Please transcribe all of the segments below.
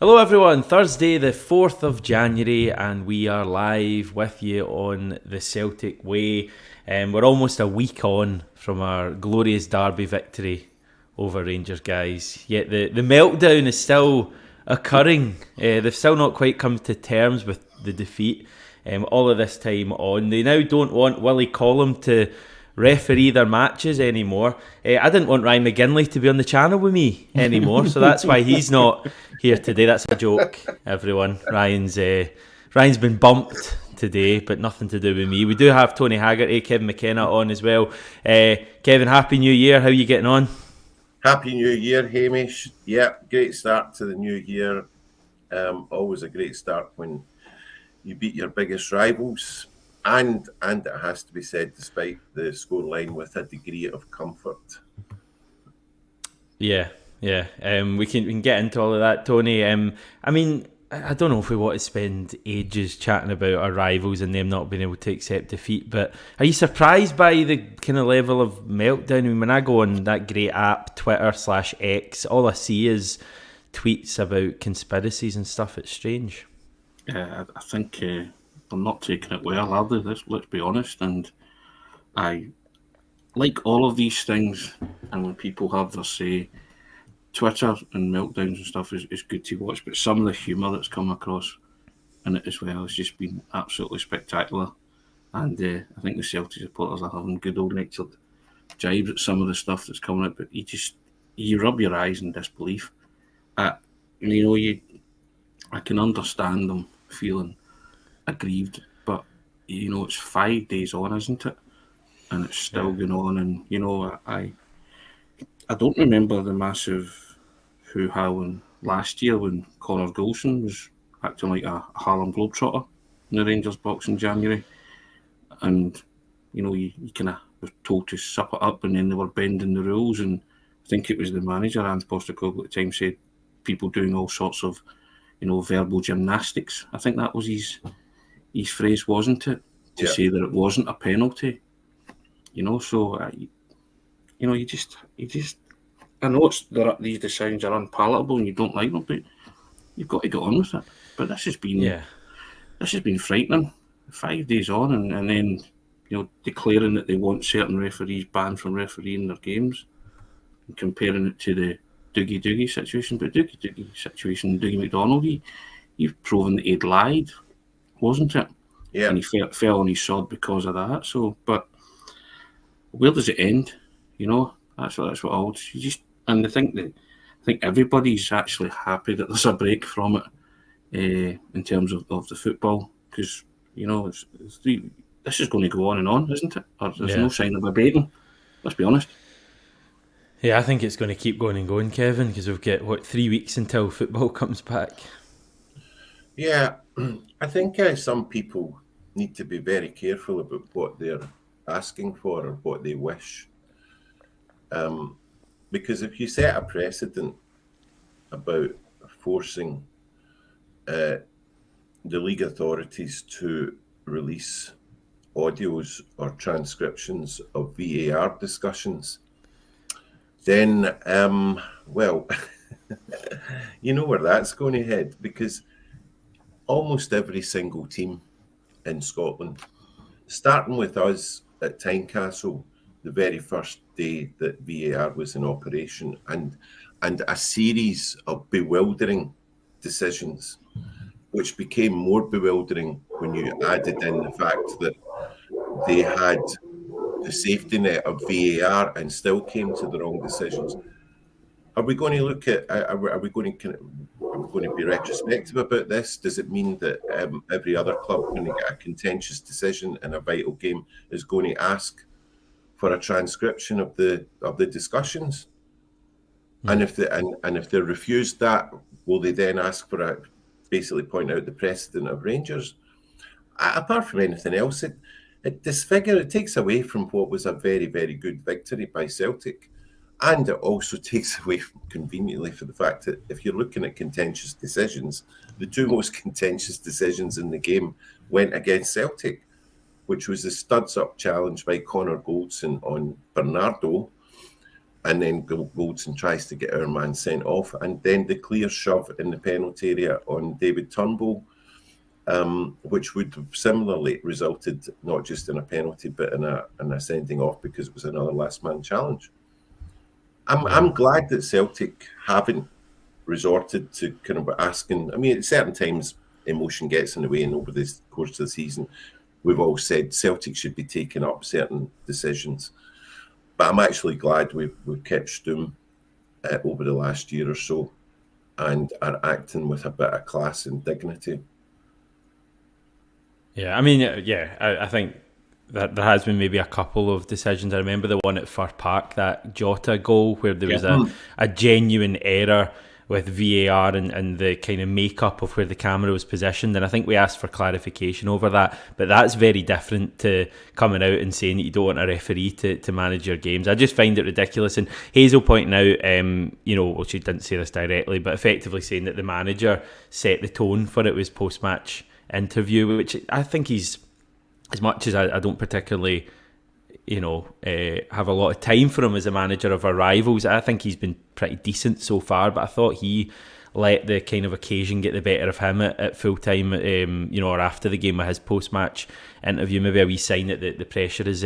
Hello everyone, Thursday the 4th of January and we are live with you on the Celtic way. We're almost a week on from our glorious derby victory over Rangers, guys. Yet the meltdown is still occurring. They've still not quite come to terms with the defeat all of this time on. They now don't want Willie Collum to referee their matches anymore. I didn't want Ryan McGinley to be on the channel with me anymore, so that's why he's not here today. That's a joke, everyone. Ryan's been bumped today, but nothing to do with me. We do have Tony Haggerty, Kevin McKenna on as well. Kevin, Happy New Year. How are you getting on? Happy New Year, Hamish. Yeah, great start to the new year. Always a great start when you beat your biggest rivals. And it has to be said, despite the scoreline, with a degree of comfort. Yeah. We can get into all of that, Tony. I don't know if we want to spend ages chatting about our rivals and them not being able to accept defeat, but are you surprised by the kind of level of meltdown? I mean, when I go on that great app, Twitter/X, all I see is tweets about conspiracies and stuff. It's strange. I think they're not taking it well, are they? Let's be honest. And I like all of these things, and when people have their say, Twitter and meltdowns and stuff is good to watch, but some of the humour that's come across in it as well has just been absolutely spectacular. And I think the Celtic supporters are having good old-natured jibes at some of the stuff that's coming out, but you rub your eyes in disbelief. I can understand them feeling aggrieved, but it's 5 days on, isn't it? And it's still going on. And I don't remember the massive hoo-ha last year when Connor Golson was acting like a Harlem Globetrotter in the Rangers box in January, and you kind of were told to sup it up, and then they were bending the rules. And I think it was the manager, Ange Postecoglou, at the time, said people doing all sorts of verbal gymnastics. I think that was his phrase, wasn't it? To say that it wasn't a penalty. So you just. I know these decisions are unpalatable and you don't like them, but you've got to get on with it. But this has been frightening. 5 days on, and then declaring that they want certain referees banned from refereeing their games, and comparing it to the Dougie situation. But Dougie situation, Dougie McDonald, you've proven that he'd lied, wasn't it? Yeah. And he fell on his sword because of that. So, but where does it end? That's what I and I think everybody's actually happy that there's a break from it in terms of the football, because this is going to go on, isn't it? Or there's no sign of abating. Let's be honest. Yeah, I think it's going to keep going and going, Kevin, because we've got 3 weeks until football comes back. Yeah, I think some people need to be very careful about what they're asking for or what they wish. Because if you set a precedent about forcing the league authorities to release audios or transcriptions of VAR discussions, then, you know where that's going to head, because almost every single team in Scotland, starting with us at Tynecastle, the very first day that VAR was in operation, and a series of bewildering decisions, which became more bewildering when you added in the fact that they had the safety net of VAR and still came to the wrong decisions. Are we going to look at? Are we going to be retrospective about this? Does it mean that every other club, when they get a contentious decision in a vital game, is going to ask for a transcription of the discussions? And if they're refused that, will they then ask for basically point out the precedent of Rangers? Apart from anything else, it takes away from what was a very, very good victory by Celtic. And it also takes away conveniently for the fact that if you're looking at contentious decisions, the two most contentious decisions in the game went against Celtic, which was the studs up challenge by Connor Goldson on Bernardo, and then Goldson tries to get our man sent off, and then the clear shove in the penalty area on David Turnbull, which would have similarly resulted not just in a penalty but in a sending off because it was another last man challenge. I'm glad that Celtic haven't resorted to kind of asking. I mean, at certain times emotion gets in the way, and over the course of the season we've all said Celtic should be taking up certain decisions. But I'm actually glad we've kept Stum over the last year or so and are acting with a bit of class and dignity. Yeah, I mean, I think that there has been maybe a couple of decisions. I remember the one at Fir Park, that Jota goal, where there was a genuine error with VAR and the kind of makeup of where the camera was positioned, and I think we asked for clarification over that, but that's very different to coming out and saying that you don't want a referee to manage your games. I just find it ridiculous. And Hazel pointing out, well, she didn't say this directly, but effectively saying that the manager set the tone for it was post-match interview, which I think he's, as much as I don't particularly have a lot of time for him as a manager of our rivals, I think he's been pretty decent so far, but I thought he let the kind of occasion get the better of him at full time, or after the game with his post-match interview. Maybe a wee sign that the pressure is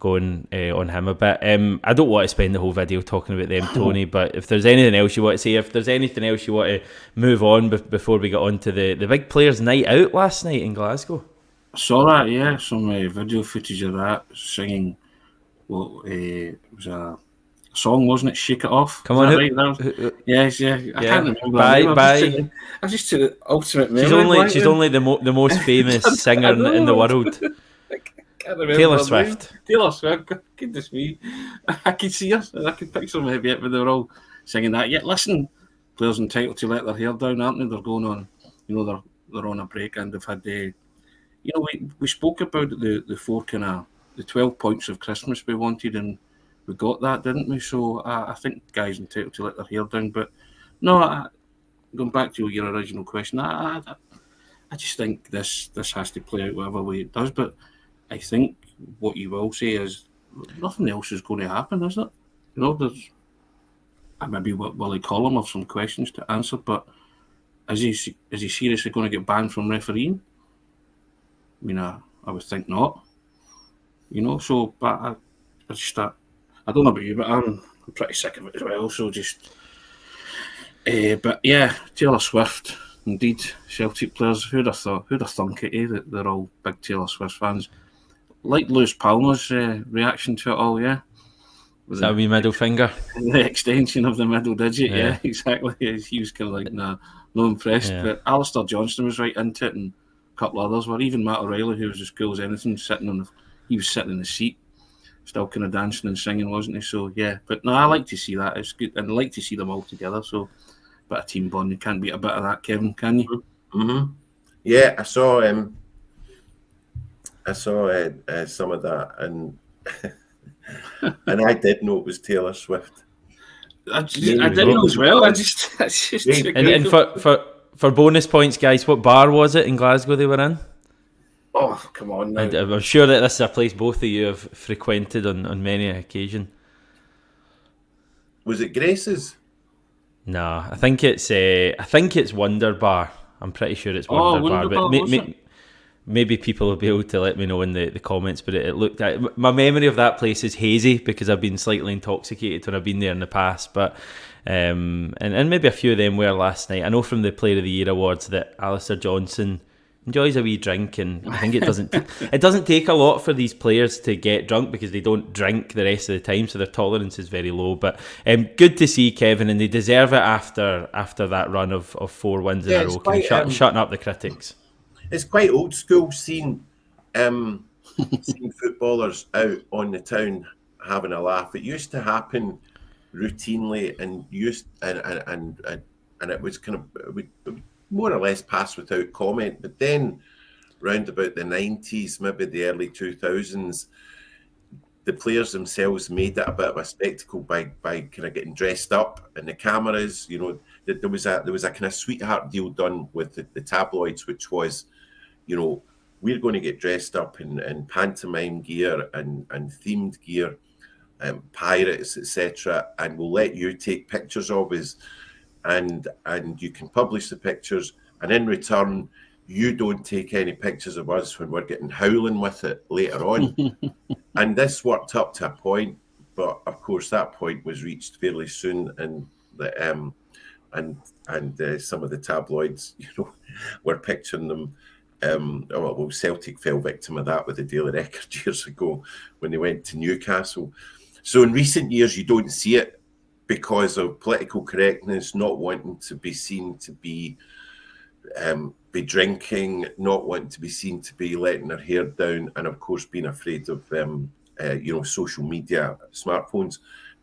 going on him a bit. I don't want to spend the whole video talking about them, Tony, but if there's anything else you want to say, if there's anything else you want to move on before we get on to the big players' night out last night in Glasgow. I saw that, yeah, some video footage of that, singing, it was a song, wasn't it? Shake It Off. Come on, right? Yes, yeah. I can't remember. I just took the ultimate memory. She's only the most famous singer in the world. Taylor Swift. Taylor Swift, goodness me. I could see her, I could picture them yet, but they were all singing that. Yet, listen, players entitled to let their hair down, aren't they? They're going on, they're on a break, and they've had we spoke about the 12 points of Christmas we wanted, and we got that, didn't we? So I think guys entitled to let their hair down. But no, going back to your original question, I just think this has to play out whatever way it does. But I think what you will say is nothing else is going to happen, is it? There's maybe Willie Collum have some questions to answer, but is he seriously going to get banned from refereeing? I mean, I would think not. So, but I don't know about you, but I'm pretty sick of it as well. So just, but yeah, Taylor Swift, indeed, Celtic players. Who'd have thunk it? That they're all big Taylor Swift fans. Like Lewis Palmer's reaction to it all, yeah. Is that a wee middle finger? The extension of the middle digit, yeah exactly. He was kind of like, no impressed. Yeah. But Alistair Johnston was right into it, and couple others were, even Matt O'Reilly, who was as cool as anything, he was sitting in the seat, still kind of dancing and singing, wasn't he? So yeah, but no, I like to see that. It's good, and I like to see them all together. So, bit of team bond. You can't beat a bit of that, Kevin, can you? Mm-hmm. Yeah, I saw some of that, and and I did know it was Taylor Swift. I did know as well. It's just and for bonus points, guys, what bar was it in Glasgow they were in? Oh, come on now. I'm sure that this is a place both of you have frequented on many an occasion. Was it Grace's? No, I think it's Wonder Bar. I'm pretty sure it's Wonder Bar. But maybe people will be able to let me know in the comments, but it looked at my memory of that place is hazy because I've been slightly intoxicated when I've been there in the past, but and maybe a few of them were last night. I know from the Player of the Year awards that Alistair Johnston enjoys a wee drink, and I think it doesn't take a lot for these players to get drunk because they don't drink the rest of the time, so their tolerance is very low. But good to see, Kevin, and they deserve it after that run of 4 wins in a row, shutting up the critics. It's quite old school seeing footballers out on the town having a laugh. It used to happen routinely, and it was kind of it would more or less pass without comment. But then, round about the 90s, maybe the early 2000s, the players themselves made it a bit of a spectacle by kind of getting dressed up, and the cameras. There was a kind of sweetheart deal done with the tabloids, which was, we're going to get dressed up in pantomime gear and themed gear pirates, etc., and we'll let you take pictures of us, and you can publish the pictures, and in return, you don't take any pictures of us when we're getting howling with it later on. And this worked up to a point, but of course that point was reached fairly soon, and the some of the tabloids, were picturing them. Well, Celtic fell victim of that with the Daily Record years ago when they went to Newcastle. So in recent years, you don't see it because of political correctness, not wanting to be seen to be drinking, not wanting to be seen to be letting their hair down, and of course being afraid of social media, smartphones.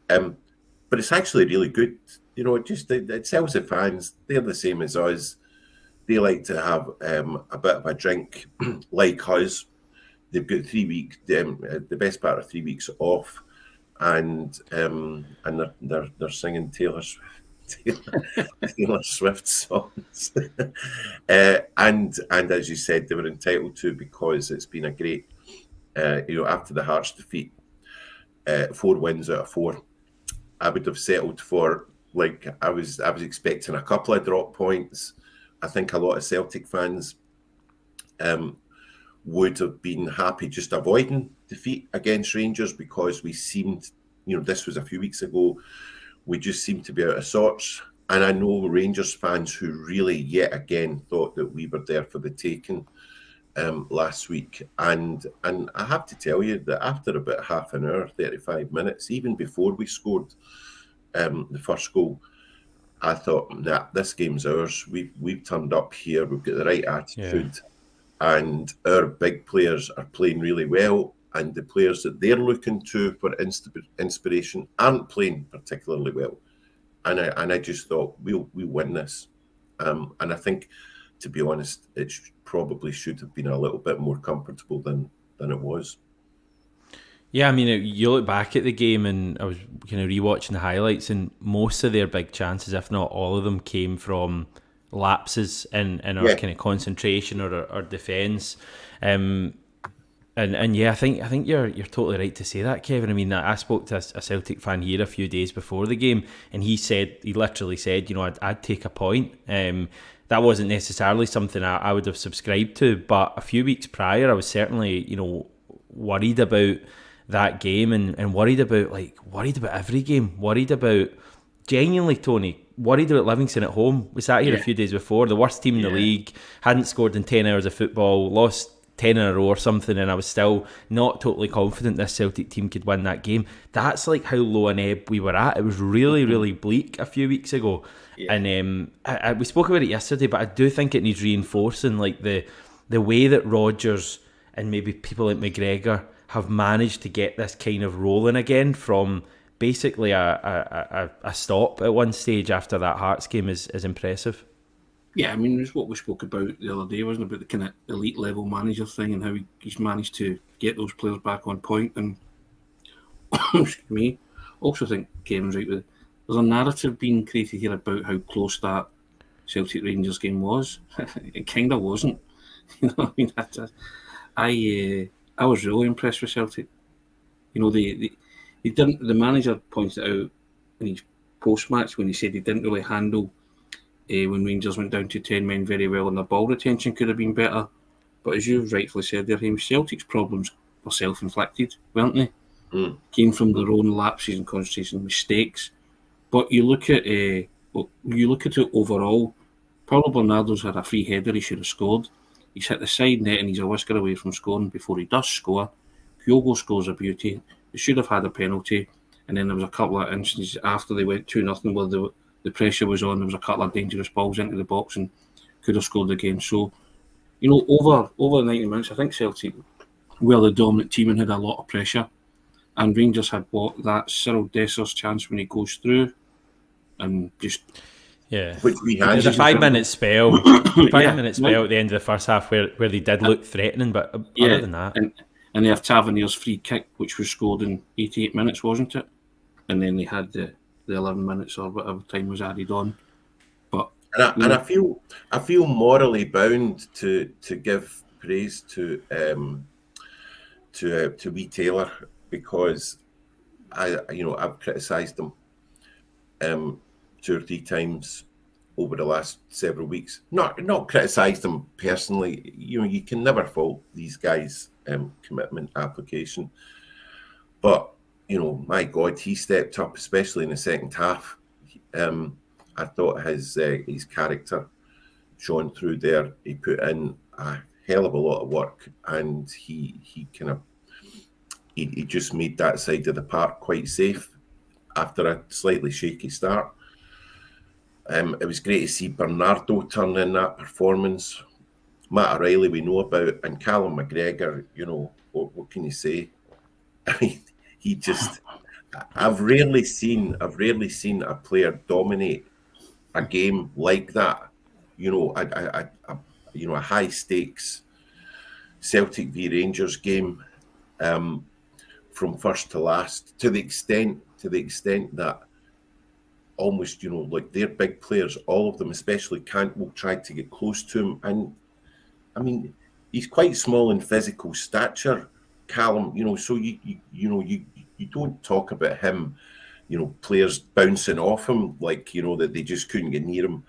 But it's actually really good. It tells the fans they're the same as us. They like to have a bit of a drink, like us. They've got 3 weeks, the best part of 3 weeks off, and they're singing Taylor Swift songs, and as you said, they were entitled to, because it's been a great, after the Hearts defeat, 4 wins out of 4. I would have settled for, I was expecting a couple of drop points. I think a lot of Celtic fans would have been happy just avoiding defeat against Rangers, because we seemed, this was a few weeks ago, we just seemed to be out of sorts. And I know Rangers fans who really, yet again, thought that we were there for the taking last week. And I have to tell you that after about half an hour, 35 minutes, even before we scored the first goal, I thought, nah, this game's ours. We've turned up here. We've got the right attitude, and our big players are playing really well. And the players that they're looking to for inspiration aren't playing particularly well. And I just thought we'll win this. And I think, to be honest, it probably should have been a little bit more comfortable than it was. Yeah, I mean, you look back at the game, and I was kind of rewatching the highlights, and most of their big chances, if not all of them, came from lapses in our kind of concentration or our defence. And yeah, I think you're totally right to say that, Kevin. I mean, I spoke to a Celtic fan here a few days before the game, and he literally said, I'd take a point. That wasn't necessarily something I would have subscribed to, but a few weeks prior, I was certainly, worried about that game, and worried about every game, genuinely, Tony, worried about Livingston at home. We sat here a few days before, the worst team in the league, hadn't scored in 10 hours of football, lost 10 in a row or something, and I was still not totally confident this Celtic team could win that game. That's like how low an ebb we were at. It was really, really bleak a few weeks ago. And we spoke about it yesterday, but I do think it needs reinforcing, like the way that Rodgers and maybe people like McGregor have managed to get this kind of rolling again from basically a stop at one stage after that Hearts game is impressive. Yeah, I mean, it's what we spoke about the other day, wasn't it, about the kind of elite level manager thing and how he's managed to get those players back on point. And excuse me, also think Kevin's right with, there's a narrative being created here about how close that Celtic Rangers game was. It kind of wasn't. I mean, I was really impressed with Celtic. They didn't. The manager pointed out in his post match when he said he didn't really handle when Rangers went down to 10 men very well, and the ball retention could have been better. But as you've rightfully said there, Celtic's problems were self-inflicted, weren't they? Came from their own lapses and concentration mistakes. But you look at it overall. Paulo Bernardo's had a free header he should have scored. He's hit the side net and he's a whisker away from scoring before he does score. Kyogo scores a beauty. They should have had a penalty. And then there was a couple of instances after they went 2-0 where the pressure was on. There was a couple of dangerous balls into the box and could have scored again. So, over 90 minutes, I think Celtic were the dominant team and had a lot of pressure. And Rangers had that Cyril Dessers chance when he goes through and just... Yeah, which we had. There's a 5-minute spell, at the end of the first half where they did look threatening, but other than that... And they have Tavernier's free kick, which was scored in 88 minutes, wasn't it? And then they had the 11 minutes or whatever time was added on. But I feel morally bound to give praise to wee Taylor, because I've criticised him 2 or 3 times over the last several weeks. Not criticised him personally. You can never fault these guys' commitment application. But my God, he stepped up, especially in the second half. I thought his character shone through there. He put in a hell of a lot of work, and he just made that side of the park quite safe after a slightly shaky start. It was great to see Bernardo turn in that performance. Matt O'Reilly we know about, and Callum McGregor, what can you say? I mean, he just... I've rarely seen a player dominate a game like that. A high stakes Celtic v Rangers game from first to last, to the extent that almost like their big players, all of them, especially Cantwell, tried to get close to him. And I mean, he's quite small in physical stature, Callum. So you don't talk about him, players bouncing off him like, that they just couldn't get near him.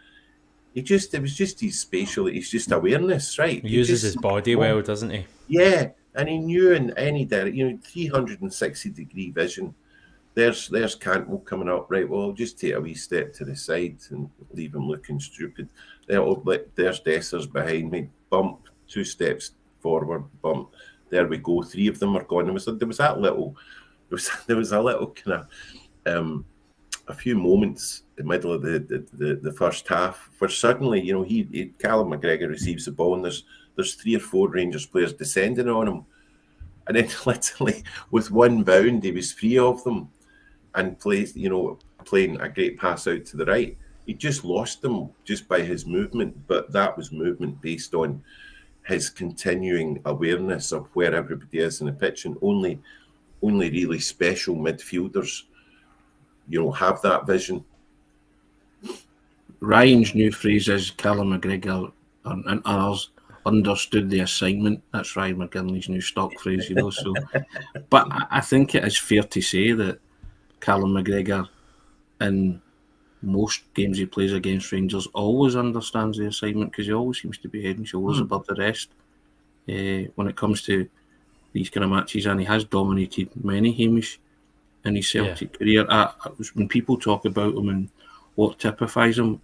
It was just his his just awareness, right? He uses his body well, doesn't he? Yeah, and he knew in any direction, 360-degree vision. There's Cantwell coming up, right? Well, I'll just take a wee step to the side and leave him looking stupid. There's Dessers behind me, bump, 2 steps forward, bump. There we go. 3 of them are gone. There was a little kind of a few moments in the middle of the first half where suddenly, Callum McGregor receives the ball and there's 3 or 4 Rangers players descending on him, and then literally with one bound he was free of them and playing a great pass out to the right. He just lost them just by his movement, but that was movement based on his continuing awareness of where everybody is in the pitch, and only really special midfielders, have that vision. Ryan's new phrase is Callum McGregor and others understood the assignment. That's Ryan McGinley's new stock phrase, So, but I think it is fair to say that Callum McGregor, in most games he plays against Rangers, always understands the assignment because he always seems to be head and shoulders above the rest when it comes to these kind of matches, and he has dominated many, Hamish, in his Celtic career. When people talk about him and what typifies him,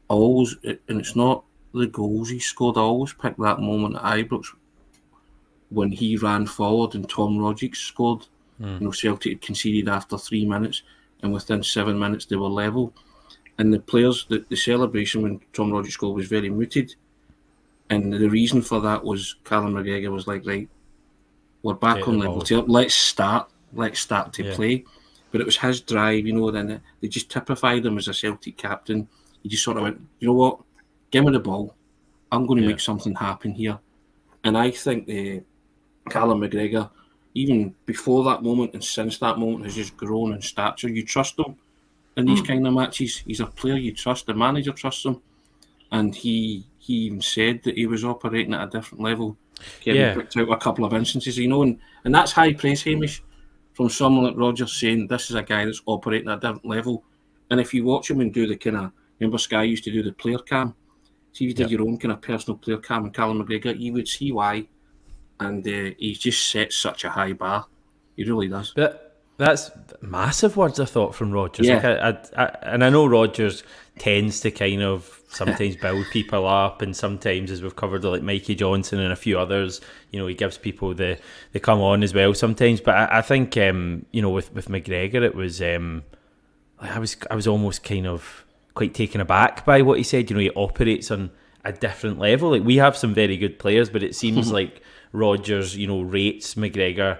and it's not the goals he scored, I always pick that moment at Ibrox when he ran forward and Tom Rogic scored. Celtic had conceded after 3 minutes, and within 7 minutes they were level. And the players, the celebration when Tom Rogic scored was very muted. And the reason for that was Callum McGregor was like, right, we're back on level 2. Let's start to play. But it was his drive, then they just typified him as a Celtic captain. He just sort of went, you know what, give me the ball. I'm going to make something happen here. And I think Callum McGregor, even before that moment and since that moment, has just grown in stature. You trust him in these kind of matches. He's a player you trust. The manager trusts him. And he even said that he was operating at a different level. Kevin picked out a couple of instances, and that's high praise, Hamish, from someone like Rodgers saying this is a guy that's operating at a different level. And if you watch him and do the kind of, remember Sky used to do the player cam, see if you did your own kind of personal player cam and Callum McGregor, you would see why. And he's just set such a high bar. He really does. But that's massive words, I thought, from Rodgers. Yeah. And I know Rodgers tends to kind of sometimes build people up, and sometimes, as we've covered, like Mikey Johnson and a few others, he gives people the come on as well sometimes. But I think with McGregor, it was I was almost kind of quite taken aback by what he said. He operates on a different level. Like, we have some very good players, but it seems like Rodgers rates McGregor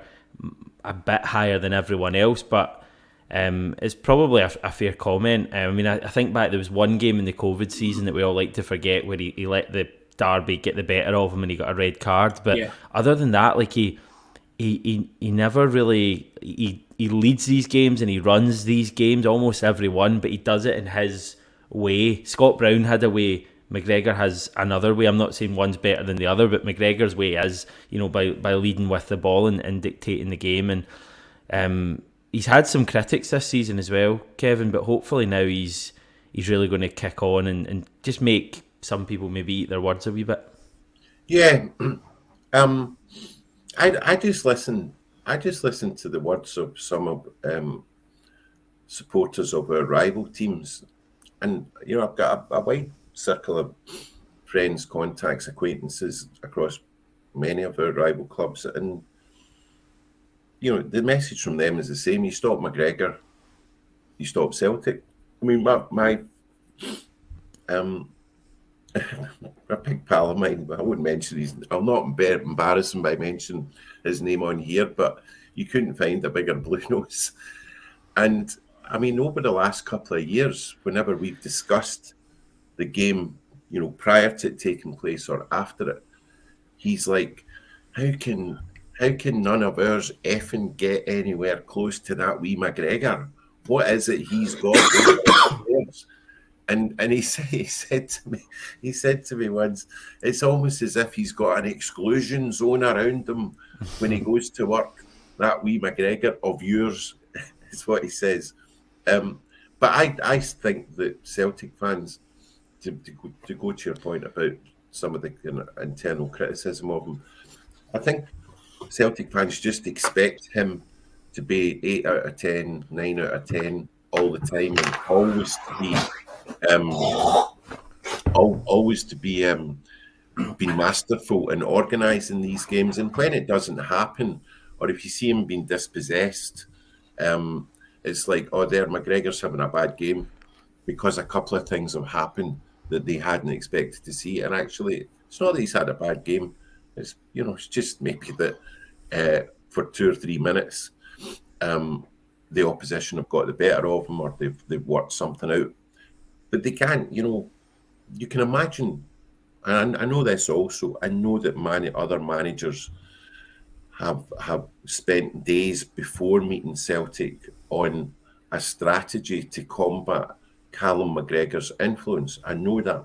a bit higher than everyone else. But it's probably a fair comment. I think back, there was one game in the COVID season that we all like to forget where he let the Derby get the better of him and he got a red card. But other than that, like he never really he leads these games and he runs these games, almost every one, but he does it in his way. Scott Brown had a way. McGregor has another way. I'm not saying one's better than the other, but McGregor's way is, by leading with the ball and dictating the game. And he's had some critics this season as well, Kevin. But hopefully now he's really going to kick on and just make some people maybe eat their words a wee bit. Yeah, I just listen. I just listen to the words of some of supporters of our rival teams, and I've got a wide circle of friends, contacts, acquaintances across many of our rival clubs, and the message from them is the same. You stop McGregor, you stop Celtic. I mean, my a big pal of mine, but I wouldn't mention I'll not embarrass him by mentioning his name on here, but you couldn't find a bigger blue nose. And I mean, over the last couple of years, whenever we've discussed the game, prior to it taking place or after it, he's like, how can none of ours effing get anywhere close to that wee McGregor? What is it he's got? And he said to me once, it's almost as if he's got an exclusion zone around him when he goes to work. That wee McGregor of yours is what he says. But I think that Celtic fans, to go to your point about some of the internal criticism of him, I think Celtic fans just expect him to be 8 out of 10, 9 out of 10 all the time, and always to be being masterful in organising these games. And when it doesn't happen, or if you see him being dispossessed, it's like, oh, there, McGregor's having a bad game because a couple of things have happened that they hadn't expected to see. And actually, it's not that he's had a bad game. It's it's just maybe that for 2 or 3 minutes, the opposition have got the better of him, or they've worked something out. But they can't, you can imagine, and I know this also, I know that other managers have spent days before meeting Celtic on a strategy to combat Callum McGregor's influence. I know that.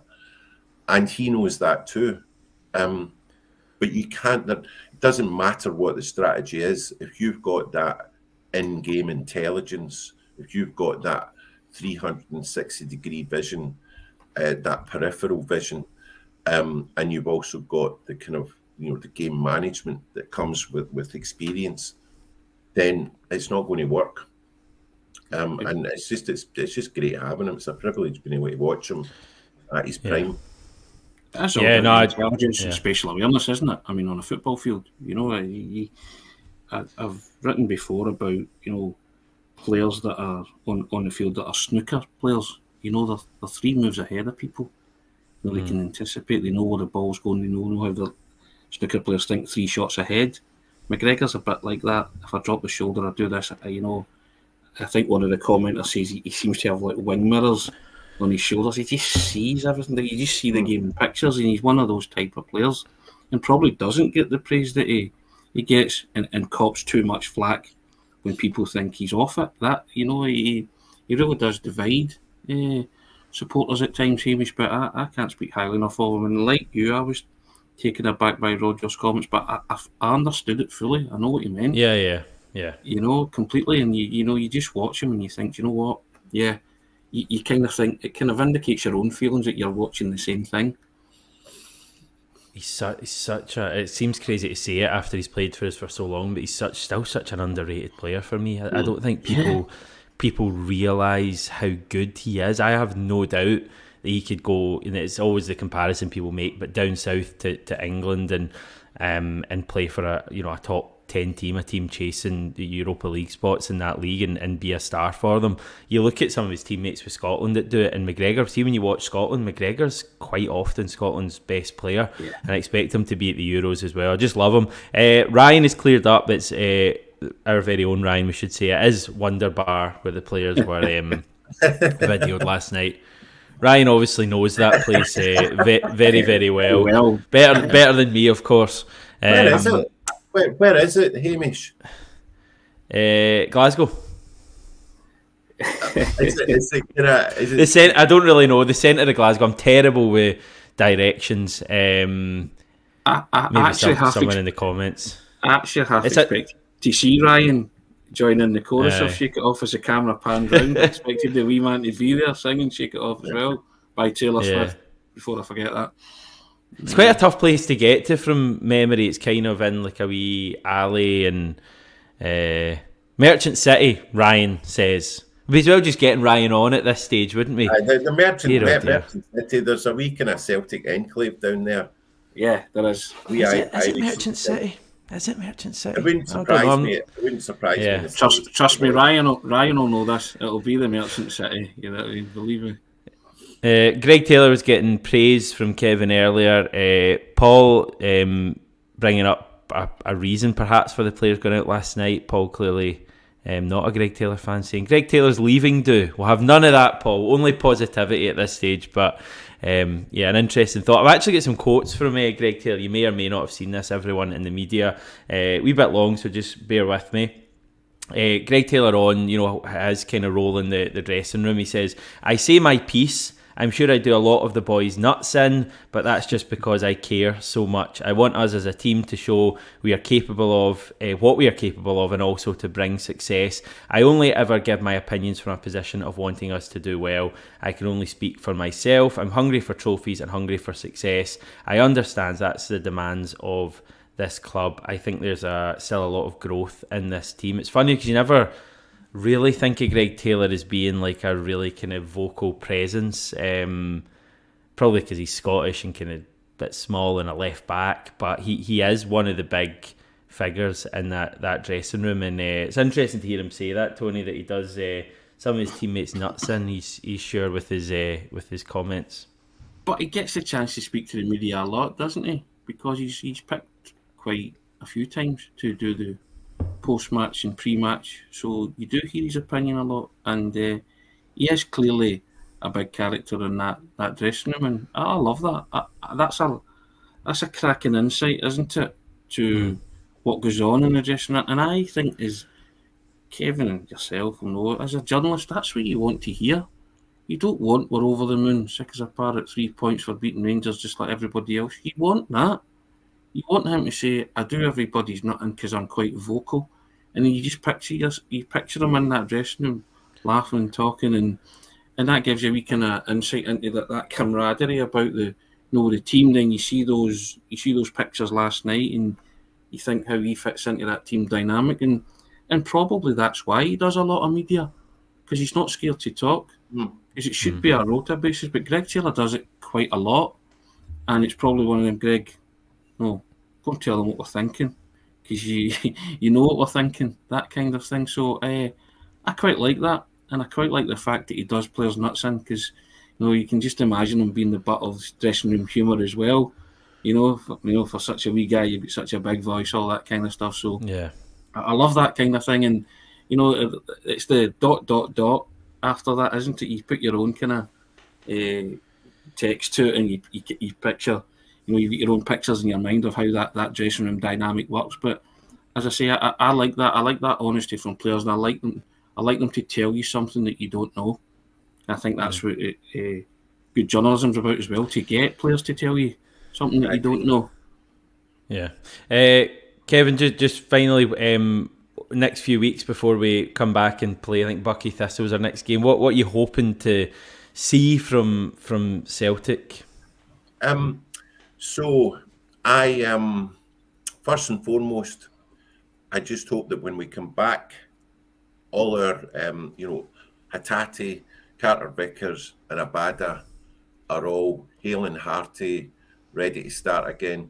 And he knows that too. But you can't, it doesn't matter what the strategy is. If you've got that in-game intelligence, if you've got that 360-degree vision, that peripheral vision, and you've also got the kind of, the game management that comes with experience, then it's not going to work. And it's just great having him. It's a privilege being able to watch him at his prime. That's all intelligence and spatial awareness, isn't it? I mean, on a football field, I've written before about, players that are on the field that are snooker players. They're 3 moves ahead of people. They can anticipate, they know where the ball's going, they know how the snooker players think 3 shots ahead. McGregor's a bit like that. If I drop the shoulder, I do this. I think one of the commenters says he seems to have like wing mirrors on his shoulders. He just sees everything. You just see the game in pictures, and he's one of those type of players, and probably doesn't get the praise that he gets, and cops too much flack when people think he's off it. That he really does divide supporters at times, Hamish. But I can't speak highly enough of him. And like you, I was taken aback by Roger's comments, but I understood it fully. I know what he meant. Yeah. Completely. And you just watch him and you think, you know what? Yeah. You kind of think it kind of indicates your own feelings that you're watching the same thing. He's such a. It seems crazy to say it after he's played for us for so long, but he's still such an underrated player for me. I don't think people realise how good he is. I have no doubt that he could go, and it's always the comparison people make, but down south to England and play for a top 10 team, a team chasing the Europa League spots in that league and be a star for them. You look at some of his teammates with Scotland that do it, and McGregor, see when you watch Scotland, McGregor's quite often Scotland's best player, and I expect him to be at the Euros as well. I just love him. Ryan is cleared up. It's our very own Ryan, we should say. It is Wonder Bar where the players were videoed last night. Ryan obviously knows that place very, very well. Better than me, of course. Where is it? Where is it, Hamish? Glasgow. Is it I don't really know. The centre of Glasgow. I'm terrible with directions. I actually have someone in the comments. I actually have to expect to see Ryan join in the chorus of Aye. Shake It Off as the camera panned round. I expected the wee man to be there singing Shake It Off as well by Taylor Swift, before I forget that. It's quite a tough place to get to from memory. It's kind of in like a wee alley, and Merchant City, Ryan says. We'd as well just getting Ryan on at this stage, wouldn't we? The Merchant Dear. City, there's a wee kind of Celtic enclave down there. Yeah, there is. Is it Merchant City? Is it Merchant City? It wouldn't surprise me. It wouldn't surprise me. Trust me, Ryan will know this. It'll be the Merchant City. You know, believe me. Greg Taylor was getting praise from Kevin earlier. Paul bringing up a reason perhaps for the players going out last night. Paul clearly not a Greg Taylor fan, saying Greg Taylor's leaving we'll have none of that, Paul. Only positivity at this stage. But an interesting thought. I've actually got some quotes from Greg Taylor. You may or may not have seen this, everyone in the media. A wee bit long, so just bear with me. Greg Taylor on, his kind of role in the dressing room. He says, I say my piece. I'm sure I do a lot of the boys' nuts in, but that's just because I care so much. I want us as a team to show we are capable of what we are capable of, and also to bring success. I only ever give my opinions from a position of wanting us to do well. I can only speak for myself. I'm hungry for trophies and hungry for success. I understand that's the demands of this club. I think there's still a lot of growth in this team. It's funny because you never really think of Greg Taylor as being like a really kind of vocal presence, probably because he's Scottish and kind of a bit small and a left back, but he is one of the big figures in that dressing room, and it's interesting to hear him say that, Tony, that he does some of his teammates nuts in. He's sure with his comments, but he gets the chance to speak to the media a lot, doesn't he? Because he's picked quite a few times to do the post-match and pre-match, so you do hear his opinion a lot, and he is clearly a big character in that dressing room, and I love that. That's a cracking insight, isn't it, to what goes on in the dressing room. And I think, as Kevin and yourself will know, as a journalist, that's what you want to hear. You don't want we're over the moon, sick as a parrot, 3 points for beating Rangers just like everybody else. You want that. You want him to say, I do everybody's nutting because I'm quite vocal. And then you just picture him in that dressing room, laughing and talking, and that gives you a wee kind of insight into that camaraderie about the team. Then you see those pictures last night, and you think how he fits into that team dynamic, and probably that's why he does a lot of media, because he's not scared to talk, because it should be a rota basis. But Greg Taylor does it quite a lot, and it's probably one of them, Greg, no, go and tell them what we're thinking, because you know what we're thinking, that kind of thing. So I quite like that, and I quite like the fact that he does players nuts in, because you can just imagine him being the butt of dressing room humour as well. For such a wee guy, you've got such a big voice, all that kind of stuff. So yeah, I love that kind of thing, and it's the ... after that, isn't it? You put your own kind of text to it, and you picture. You get your own pictures in your mind of how that dressing room dynamic works. But as I say, I like that. I like that honesty from players, and I like them to tell you something that you don't know. I think that's what good journalism's about as well, to get players to tell you something that you don't know. Yeah. Kevin, just finally, next few weeks before we come back and play, I think Bucky Thistle's our next game. What are you hoping to see from Celtic? So I first and foremost, I just hope that when we come back, all our Hatate, Carter Vickers and Abada are all hale and hearty, ready to start again.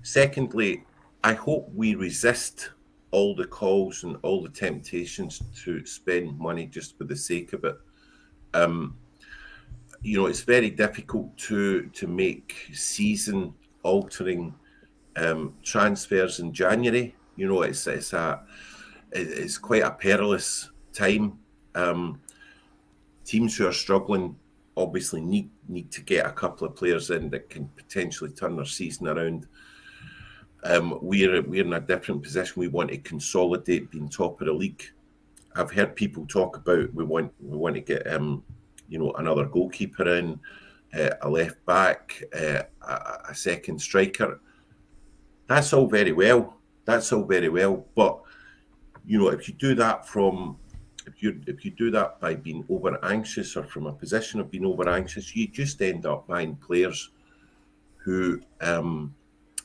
Secondly, I hope we resist all the calls and all the temptations to spend money just for the sake of it. It's very difficult to make season-altering transfers in January. It's quite a perilous time. Teams who are struggling obviously need to get a couple of players in that can potentially turn their season around. We're in a different position. We want to consolidate being top of the league. I've heard people talk about we want to get another goalkeeper in, a left back, a second striker. That's all very well. But if you do that if you do that by being over anxious or from a position of being over anxious, you just end up buying players who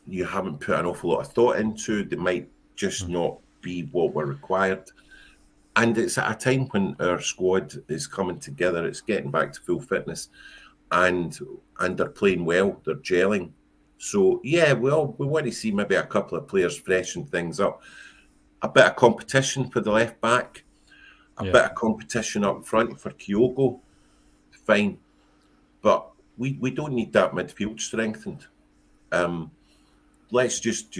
you haven't put an awful lot of thought into. They might just not be what were required. And it's at a time when our squad is coming together, it's getting back to full fitness, and they're playing well, they're gelling. So yeah, we want to see maybe a couple of players freshen things up. A bit of competition for the left back, a bit of competition up front for Kyogo, fine. But we don't need that midfield strengthened. Let's just,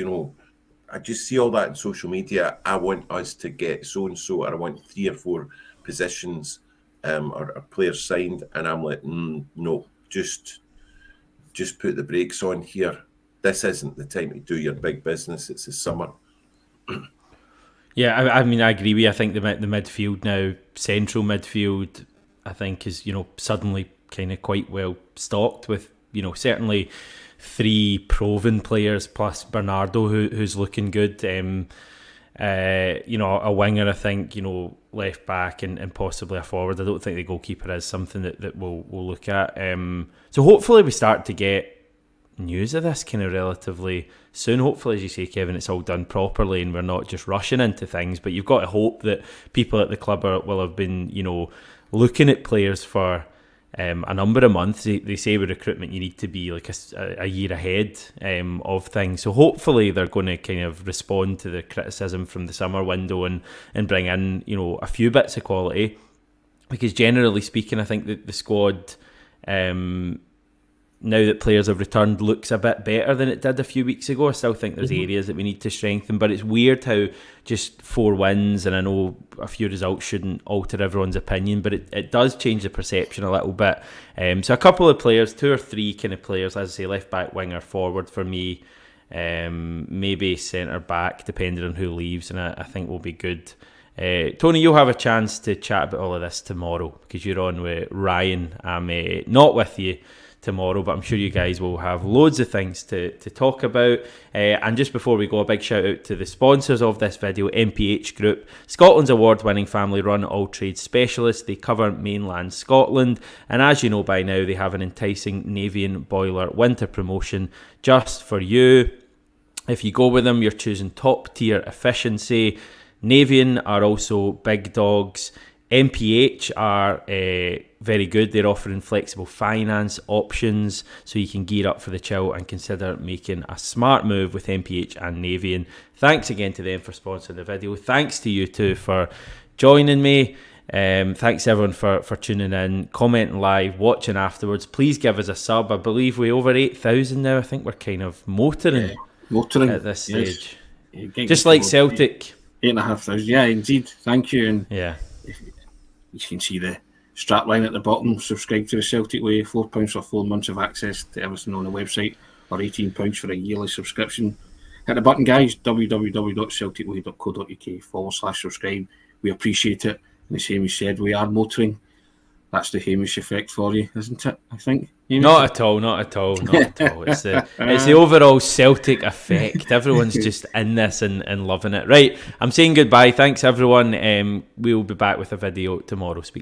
I just see all that in social media. I want us to get so-and-so, or I want 3 or 4 positions or players signed. And I'm like, no, just put the brakes on here. This isn't the time to do your big business. It's the summer. Yeah, I mean, I agree with you. I think the midfield now, central midfield, I think is, suddenly kind of quite well stocked with, certainly 3 proven players plus Bernardo who's looking good. A winger, I think, left back and possibly a forward. I don't think the goalkeeper is something that we'll look at. So hopefully we start to get news of this kind of relatively soon. Hopefully, as you say, Kevin, it's all done properly and we're not just rushing into things. But you've got to hope that people at the club will have been, looking at players for a number of months. They say with recruitment you need to be like a year ahead of things. So hopefully they're going to kind of respond to the criticism from the summer window and bring in, a few bits of quality. Because generally speaking, I think that the squad, now that players have returned, looks a bit better than it did a few weeks ago. I still think there's areas that we need to strengthen, but it's weird how just 4 wins, and I know a few results shouldn't alter everyone's opinion, but it does change the perception a little bit. So a couple of players, 2 or 3 kind of players, as I say, left back, winger, forward for me, maybe centre back, depending on who leaves, and I think will be good. Tony, you'll have a chance to chat about all of this tomorrow because you're on with Ryan. I'm not with you tomorrow, but I'm sure you guys will have loads of things to talk about. And just before we go, a big shout out to the sponsors of this video, MPH Group, Scotland's award-winning family-run all-trades specialist. They cover mainland Scotland, and as you know by now, they have an enticing Navien Boiler Winter Promotion just for you. If you go with them, you're choosing top-tier efficiency. Navien are also big dogs. MPH are very good. They're offering flexible finance options so you can gear up for the chill and consider making a smart move with MPH and Navien. Thanks again to them for sponsoring the video. Thanks to you two for joining me. Thanks everyone for tuning in, commenting live, watching afterwards. Please give us a sub. I believe we're over 8,000 now. I think we're kind of motoring at this stage. Yes. Just like Celtic. 8,500. Yeah, indeed. Thank you. And yeah. You can see the strap line at the bottom. Subscribe to the Celtic Way. £4 for 4 months of access to everything on the website, or £18 for a yearly subscription. Hit the button, guys. www.celticway.co.uk/subscribe. We appreciate it. And as Hamish said, we are motoring. That's the Hamish effect for you, isn't it? I think. Hamish? Not at all. It's the overall Celtic effect. Everyone's just in this and loving it. Right, I'm saying goodbye. Thanks everyone. We'll be back with a video tomorrow. Speak